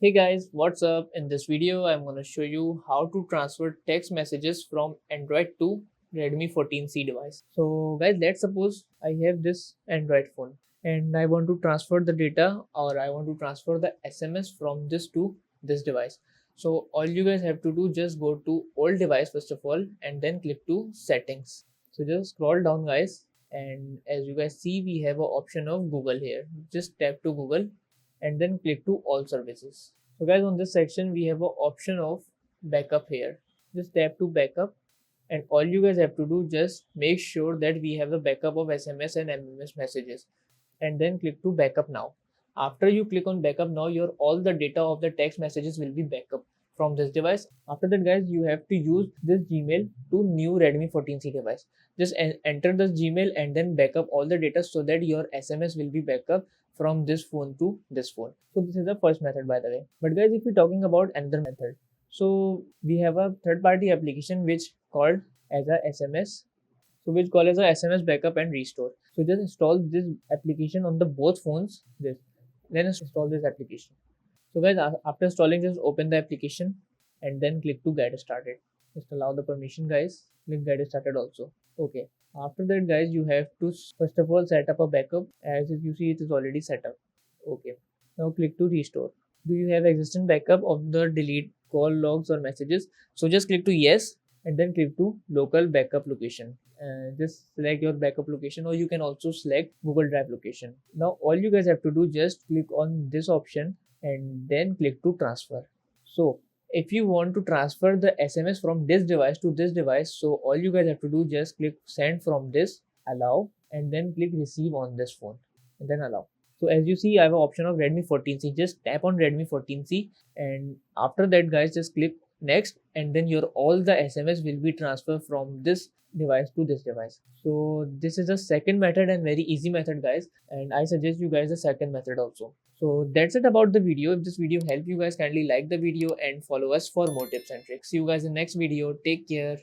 Hey guys, what's up? In this video, I'm going to show you how to transfer text messages from Android to Redmi 14C device. So guys, let's suppose I have this Android phone and I want to transfer the data or I want to transfer the SMS from this to this device. So all you guys have to do, just go to old device first of all and then click to settings. So just scroll down guys, and as you guys see, we have an option of Google here. Just tap to Google and then click to all services. So guys, on this section we have an option of backup here. Just tap to backup, and all you guys have to do, just make sure that we have the backup of SMS and MMS messages, and then click to backup now. After you click on backup now, your all the data of the text messages will be backup from this device. After that guys, you have to use this Gmail to new Redmi 14C device. Just enter this Gmail and then backup all the data so that your SMS will be backup from this phone to this phone. So this is the first method, by the way. But guys, if we're talking about another method, so we have a third party application which called as a SMS, so which call as a SMS backup and restore. So just install this application on the both phones, this, then install this application. So guys, after installing, just open the application and then click to get started. Just allow the permission guys, click get started also. Okay, after that guys, you have to first of all set up a backup. As you see, it is already set up. Okay, now click to restore. Do you have existing backup of the delete call logs or messages? So just click to yes and then click to local backup location. Just select your backup location, or you can also select Google Drive location. Now all you guys have to do, just click on this option and then click to transfer. So if you want to transfer the SMS from this device to this device, so all you guys have to do, just click send from this, allow, and then click receive on this phone and then allow. So as you see, I have an option of Redmi 14C. Just tap on Redmi 14C, and after that guys, just click next, and then your all the SMS will be transferred from this device to this device. So this is the second method and very easy method guys, and I suggest you guys the second method also. So that's it about the video. If this video helped you guys, kindly like the video and follow us for more tips and tricks. See you guys in the next video. Take care.